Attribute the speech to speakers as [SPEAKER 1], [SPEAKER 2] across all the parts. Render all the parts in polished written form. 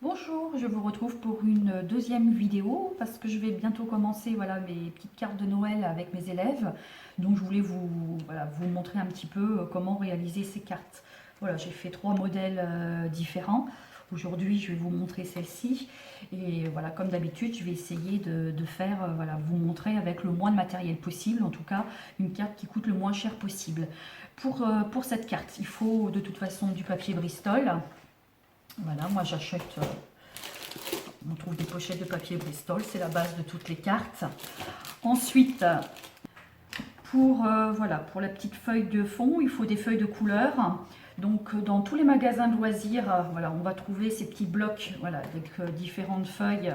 [SPEAKER 1] Bonjour, je vous retrouve pour une deuxième vidéo parce que je vais bientôt commencer mes petites cartes de Noël avec mes élèves. Donc je voulais vous montrer un petit peu comment réaliser ces cartes. Voilà, j'ai fait 3 modèles différents. Aujourd'hui, je vais vous montrer celle-ci. Et voilà, comme d'habitude, je vais essayer de faire, vous montrer avec le moins de matériel possible. En tout cas, une carte qui coûte le moins cher possible. Pour cette carte, il faut de toute façon du papier Bristol. Voilà, moi j'achète, on trouve des pochettes de papier Bristol, c'est la base de toutes les cartes. Ensuite, pour la petite feuille de fond, il faut des feuilles de couleur. Donc dans tous les magasins de loisirs, on va trouver ces petits blocs avec différentes feuilles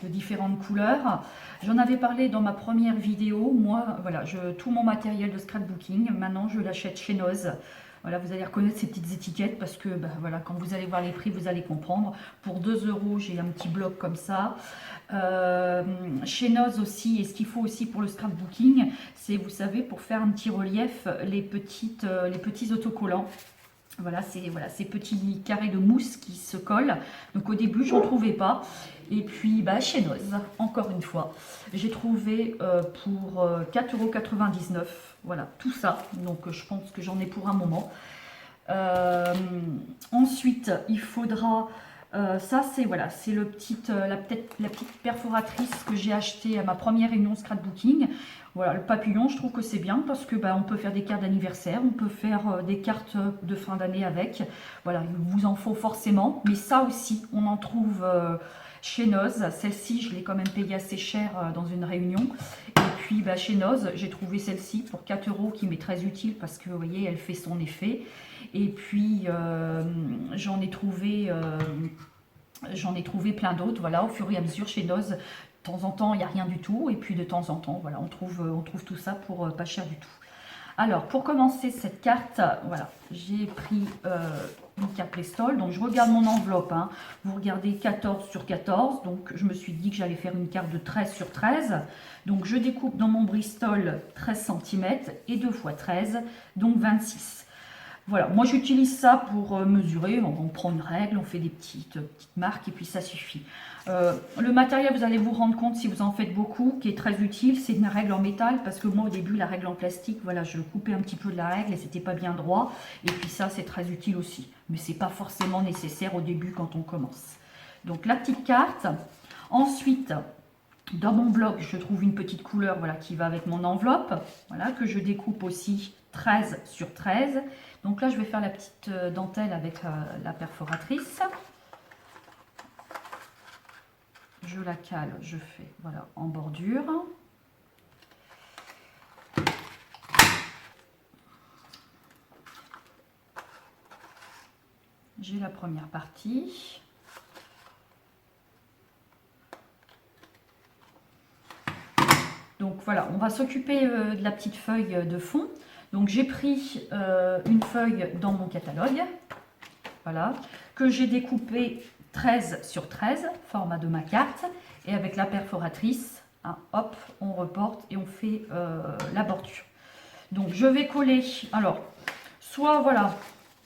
[SPEAKER 1] de différentes couleurs. J'en avais parlé dans ma première vidéo. Moi, tout mon matériel de scrapbooking, maintenant je l'achète chez Noz. Voilà, vous allez reconnaître ces petites étiquettes parce que quand vous allez voir les prix, vous allez comprendre. Pour 2 €, j'ai un petit bloc comme ça. Chez Noz aussi, et ce qu'il faut aussi pour le scrapbooking, c'est, vous savez, pour faire un petit relief, les petits autocollants. Voilà, ces petits carrés de mousse qui se collent. Donc au début, j'en trouvais pas. Et puis chez Noz, encore une fois, j'ai trouvé pour 4,99 €. Voilà, tout ça. Donc je pense que j'en ai pour un moment. Ensuite, il faudra... ça, c'est la petite perforatrice que j'ai achetée à ma première réunion scrapbooking. Voilà, le papillon, je trouve que c'est bien parce que on peut faire des cartes d'anniversaire, on peut faire des cartes de fin d'année avec. Voilà, il vous en faut forcément. Mais ça aussi, on en trouve chez Noz. Celle-ci, je l'ai quand même payée assez cher dans une réunion. Et puis chez Noz, j'ai trouvé celle-ci pour 4 € qui m'est très utile parce que vous voyez, elle fait son effet. Et puis j'en ai trouvé plein d'autres, voilà, au fur et à mesure chez Noz. De temps en temps, il n'y a rien du tout. Et puis de temps en temps, voilà, on trouve tout ça pour pas cher du tout. Alors, pour commencer cette carte, voilà, j'ai pris une carte Bristol. Donc, je regarde mon enveloppe. Hein. Vous regardez 14 sur 14. Donc, je me suis dit que j'allais faire une carte de 13 sur 13. Donc, je découpe dans mon Bristol 13 cm et 2 x 13, donc 26. Voilà, moi j'utilise ça pour mesurer, on prend une règle, on fait des petites marques et puis ça suffit. Le matériel, vous allez vous rendre compte si vous en faites beaucoup, qui est très utile, c'est une règle en métal parce que moi au début la règle en plastique, voilà, je coupais un petit peu de la règle et c'était pas bien droit. Et puis ça c'est très utile aussi, mais c'est pas forcément nécessaire au début quand on commence. Donc la petite carte. Ensuite, dans mon bloc, je trouve une petite couleur qui va avec mon enveloppe, voilà, que je découpe aussi 13 sur 13. Donc là, je vais faire la petite dentelle avec la perforatrice. Je la cale, je fais en bordure. J'ai la première partie. Donc voilà, on va s'occuper de la petite feuille de fond. Donc j'ai pris une feuille dans mon catalogue, voilà, que j'ai découpée 13 sur 13, format de ma carte, et avec la perforatrice, hein, hop, on reporte et on fait la bordure. Donc je vais coller, alors, soit voilà,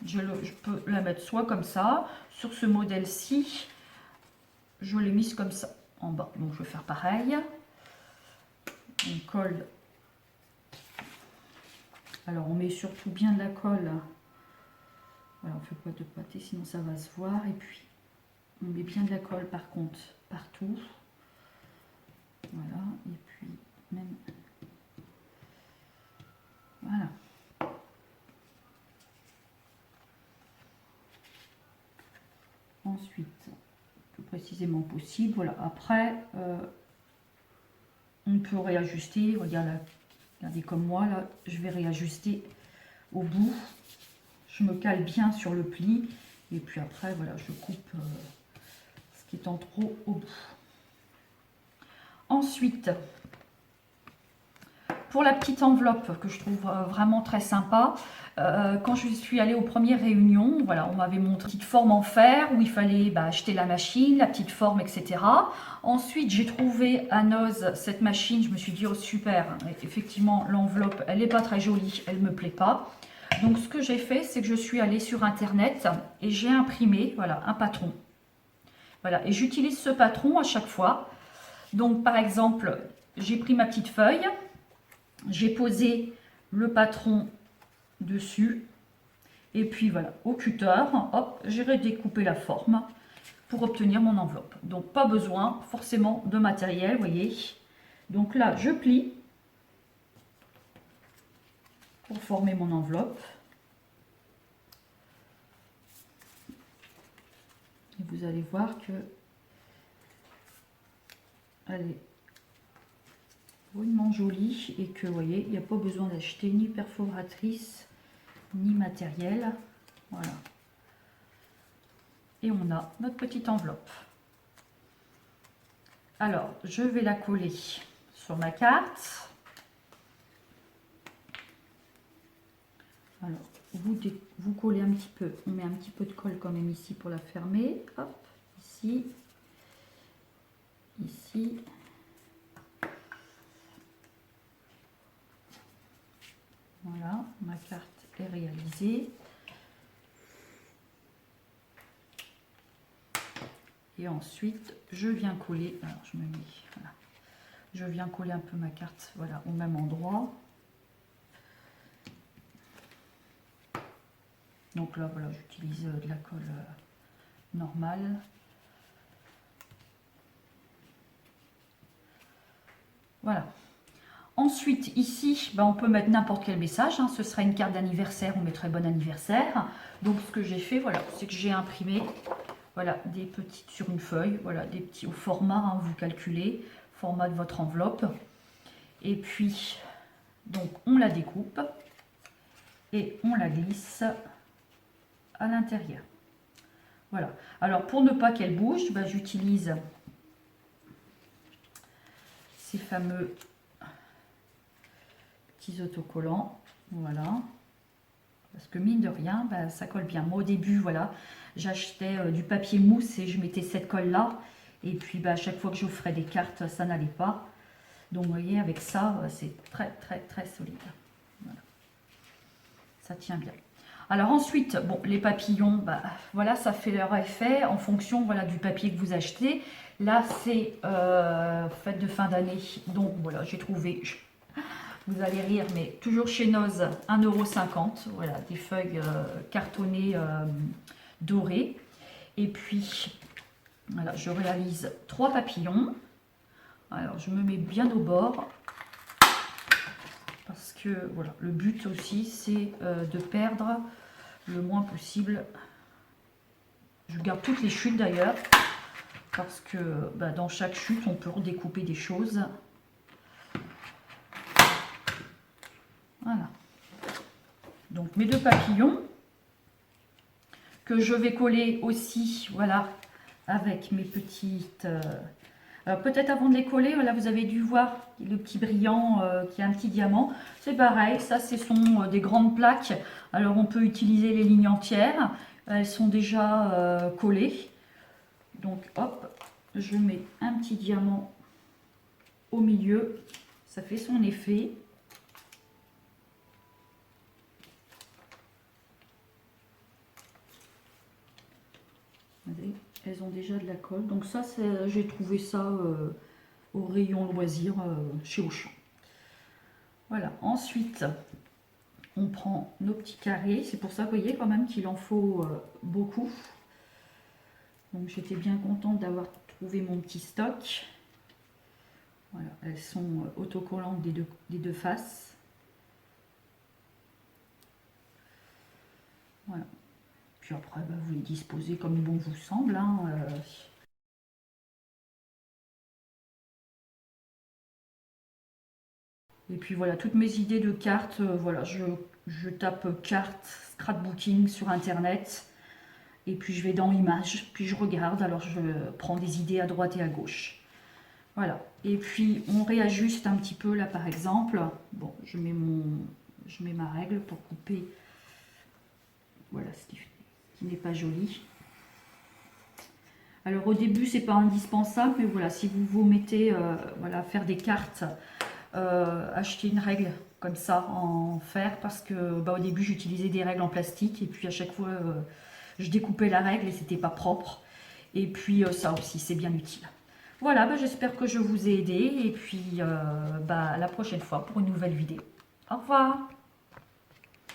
[SPEAKER 1] je peux la mettre soit comme ça, sur ce modèle-ci, je l'ai mise comme ça en bas, donc je vais faire pareil. On colle. Alors on met surtout bien de la colle. Voilà, on fait pas de pâté sinon ça va se voir. Et puis on met bien de la colle par contre partout. Voilà, et puis même. Voilà. Ensuite, le plus précisément possible. Voilà, après on peut réajuster. Regardez comme moi là, je vais réajuster au bout. Je me cale bien sur le pli et puis après voilà, je coupe ce qui est en trop au bout. Ensuite, pour la petite enveloppe que je trouve vraiment très sympa, quand je suis allée aux premières réunions, voilà, on m'avait montré une petite forme en fer où il fallait acheter la machine, la petite forme, etc. Ensuite, j'ai trouvé à Noz cette machine, je me suis dit, oh super, effectivement, l'enveloppe, elle n'est pas très jolie, elle ne me plaît pas. Donc, ce que j'ai fait, c'est que je suis allée sur Internet et j'ai imprimé, voilà, un patron. Voilà, et j'utilise ce patron à chaque fois. Donc par exemple, j'ai pris ma petite feuille, j'ai posé le patron dessus, et puis voilà, au cutter, hop, j'ai redécoupé la forme pour obtenir mon enveloppe. Donc pas besoin forcément de matériel, vous voyez. Donc là, je plie pour former mon enveloppe. Et vous allez voir que elle est vraiment jolie et que, vous voyez, il n'y a pas besoin d'acheter ni perforatrice ni matériel. Voilà. Et on a notre petite enveloppe. Alors, je vais la coller sur ma carte. Alors, vous collez un petit peu, on met un petit peu de colle quand même ici pour la fermer. Hop, ici, ici. Voilà, ma carte est réalisée. Et ensuite, je viens coller, alors je me mets, voilà, je viens coller un peu ma carte, voilà, au même endroit. Donc là, voilà, j'utilise de la colle normale. Voilà. Ensuite, ici, ben, on peut mettre n'importe quel message. Hein. Ce sera une carte d'anniversaire, on mettrait bon anniversaire. Donc, ce que j'ai fait, voilà, c'est que j'ai imprimé, voilà, des petites sur une feuille, voilà, des petits au format, hein, vous calculez, format de votre enveloppe. Et puis, donc, on la découpe et on la glisse à l'intérieur. Voilà. Alors, pour ne pas qu'elle bouge, ben, j'utilise ces fameux petits autocollants. Voilà. Parce que mine de rien, ben, ça colle bien. Moi, au début, voilà, j'achetais du papier mousse et je mettais cette colle-là. Et puis, ben, à chaque fois que j'offrais des cartes, ça n'allait pas. Donc, vous voyez, avec ça, c'est très, très, très solide. Voilà. Ça tient bien. Alors ensuite, bon, les papillons, bah, voilà, ça fait leur effet en fonction, voilà, du papier que vous achetez. Là, c'est fête de fin d'année, donc voilà, j'ai trouvé, vous allez rire, mais toujours chez Noz, 1,50 €, voilà, des feuilles cartonnées dorées. Et puis, voilà, je réalise 3 papillons. Alors, je me mets bien au bord. Parce que voilà, le but aussi c'est de perdre le moins possible. Je garde toutes les chutes d'ailleurs, parce que bah, dans chaque chute on peut redécouper des choses. Voilà. Donc mes 2 papillons que je vais coller aussi, voilà, avec mes petites... Alors peut-être avant de les coller, là vous avez dû voir le petit brillant qui a un petit diamant. C'est pareil, ça ce sont des grandes plaques. Alors on peut utiliser les lignes entières. Elles sont déjà collées. Donc hop, je mets un petit diamant au milieu. Ça fait son effet. Regardez, elles ont déjà de la colle. Donc ça, j'ai trouvé ça au rayon loisirs chez Auchan. Voilà, ensuite, on prend nos petits carrés. C'est pour ça, vous voyez quand même qu'il en faut beaucoup. Donc j'étais bien contente d'avoir trouvé mon petit stock. Voilà, elles sont autocollantes des deux faces. Voilà. Puis après, bah, vous les disposez comme bon vous semble. Hein, Et puis voilà, toutes mes idées de cartes, voilà, je tape cartes, scrapbooking sur internet. Et puis je vais dans images, puis je regarde, alors je prends des idées à droite et à gauche. Voilà, et puis on réajuste un petit peu là par exemple. Bon, je mets ma règle pour couper, voilà, ce qui n'est pas joli. Alors au début c'est pas indispensable, mais voilà, si vous vous mettez voilà, à faire des cartes, achetez une règle comme ça en fer, parce que bah, au début j'utilisais des règles en plastique et puis à chaque fois je découpais la règle et c'était pas propre. Et puis ça aussi, c'est bien utile. Voilà, j'espère que je vous ai aidé. Et puis à la prochaine fois pour une nouvelle vidéo. Au revoir.